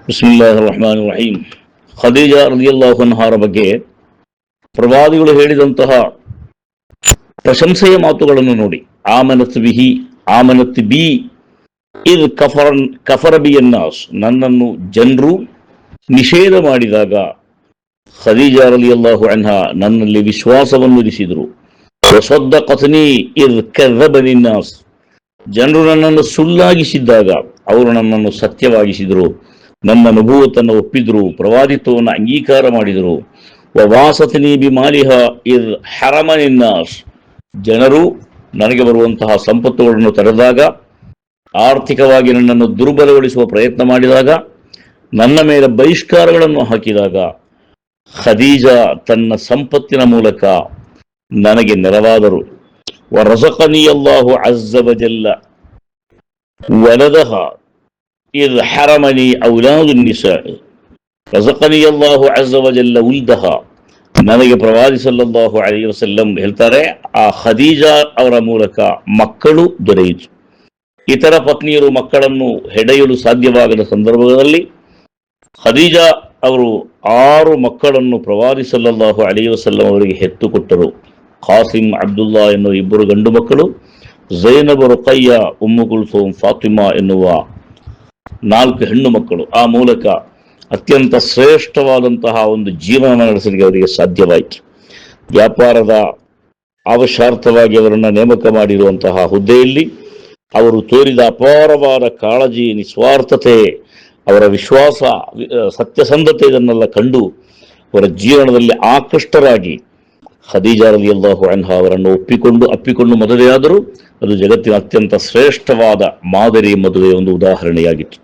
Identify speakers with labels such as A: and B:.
A: ಬಿಸ್ಮಿಲ್ಲಾಹಿರ್ ರಹ್ಮಾನಿರ್ ರಹೀಮ್. ಖದೀಜಾ ರಲಿಯಲ್ಲಾಹು ಅನ್ಹಾರ ಬಗ್ಗೆ ಪ್ರವಾದಿಗಳು ಹೇಳಿದಂತಹ ಪ್ರಶಂಸೆಯ ಮಾತುಗಳನ್ನು ನೋಡಿ. ಆಮನತ್ ಬಿಹಿ ಆಮನತ್ ಬಿ ಇದ್ ಕಫರ ಬಿ ಅನ್ನಾಸ್, ನನ್ನನ್ನು ಜನರು ನಿಷೇಧ ಮಾಡಿದಾಗ ಖದೀಜಾ ರಲಿಯಲ್ಲಾಹು ಅನ್ಹಾ ನನ್ನಲ್ಲಿ ವಿಶ್ವಾಸವನ್ನು ಇರಿಸಿದರು. ವಸದ್ದಕತ್ನಿ ಇದ್ ಕರ್ರಬನಿ ಅನ್ನಾಸ್, ಜನರು ನನ್ನನ್ನು ಸುಳ್ಳಾಗಿಸಿದ್ದಾಗ ಅವರು ನನ್ನನ್ನು ಸತ್ಯವಾಗಿಸಿದರು. ನನ್ನ ನಬೂವತನ್ನು ಒಪ್ಪಿದ್ರು, ಪ್ರವಾದಿತ್ವವನ್ನು ಅಂಗೀಕಾರ ಮಾಡಿದರು. ವವಾಸತ್ನಿ ಬಿಮಾಲಿಹ ಇದ್ ಹರಮನಿನ್ನಾಸ್, ಜನರು ನನಗೆ ಬರುವಂತಹ ಸಂಪತ್ತುಗಳನ್ನು ತಡೆದಾಗ, ಆರ್ಥಿಕವಾಗಿ ನನ್ನನ್ನು ದುರ್ಬಲಗೊಳಿಸುವ ಪ್ರಯತ್ನ ಮಾಡಿದಾಗ, ನನ್ನ ಮೇಲೆ ಬಹಿಷ್ಕಾರಗಳನ್ನು ಹಾಕಿದಾಗ ಖದೀಜಾ ತನ್ನ ಸಂಪತ್ತಿನ ಮೂಲಕ ನನಗೆ ನೆರವಾದರು. ವರಜಕನಿ ಅಲ್ಲಾಹು ಅಜ್ಜ ವಜಲ್ಲ ವಲದಹ ಇದ್ ಹರಮನಿ ಔಲಾದು ನಿಸಾ, ರಜಕನಿ ಅಲ್ಲಾಹು ಅಜ್ಜ ವಜಲ್ಲ ಉಲ್ದಹ, ನನಗೆ ಪ್ರವಾದಿ ಸಲ್ಲಲ್ಲಾಹು ಅಲೈಹಿ ವಸಲ್ಲಂ ಹೇಳ್ತಾರೆ, ಆ ಖದೀಜಾ ಅವರ ಮೂಲಕ ಮಕ್ಕಳು ದೊರೆಯಿತು. ಇತರ ಪತ್ನಿಯರು ಮಕ್ಕಳನ್ನು ಹೆಡೆಯಲು ಸಾಧ್ಯವಾಗದ ಸಂದರ್ಭದಲ್ಲಿ ಖದೀಜಾ ಅವರು 6 ಮಕ್ಕಳನ್ನು ಪ್ರವಾದಿ ಸಲ್ಲಲ್ಲಾಹು ಅಲೈಹಿ ವಸಲ್ಲಂ ಅವರಿಗೆ ಹೆತ್ತು ಕೊಟ್ಟರು. ಖಾಸಿಂ, ಅಬ್ದುಲ್ಲಾ ಎನ್ನುವ 2 ಗಂಡು ಮಕ್ಕಳು, ಝೈನಬ್, ರುಕಯ್ಯ, ಉಮ್ಮು ಕುಲ್ಸೂಮ್, ಫಾತಿಮಾ ಎನ್ನುವ 4 ಹೆಣ್ಣು ಮಕ್ಕಳು. ಆ ಮೂಲಕ ಅತ್ಯಂತ ಶ್ರೇಷ್ಠವಾದಂತಹ ಒಂದು ಜೀವನ ನಡೆಸಲಿಕ್ಕೆ ಅವರಿಗೆ ಸಾಧ್ಯವಾಯಿತು. ವ್ಯಾಪಾರದ ಅವಶ್ಯಾರ್ಥವಾಗಿ ಅವರನ್ನು ನೇಮಕ ಮಾಡಿರುವಂತಹ ಹುದ್ದೆಯಲ್ಲಿ ಅವರು ತೋರಿದ ಅಪಾರವಾದ ಕಾಳಜಿ, ನಿಸ್ವಾರ್ಥತೆ, ಅವರ ವಿಶ್ವಾಸ, ಸತ್ಯಸಂಧತೆ, ಇದನ್ನೆಲ್ಲ ಕಂಡು ಅವರ ಜೀವನದಲ್ಲಿ ಆಕೃಷ್ಟರಾಗಿ ಖದೀಜಾ ರಲಿಯಲ್ಲಾಹು ಅನ್ಹಾ ಅವರನ್ನು ಅಪ್ಪಿಕೊಂಡು ಮದುವೆಯಾದರು. ಅದು ಜಗತ್ತಿನ ಅತ್ಯಂತ ಶ್ರೇಷ್ಠವಾದ ಮಾದರಿ ಮದುವೆಯ ಒಂದು ಉದಾಹರಣೆಯಾಗಿತ್ತು.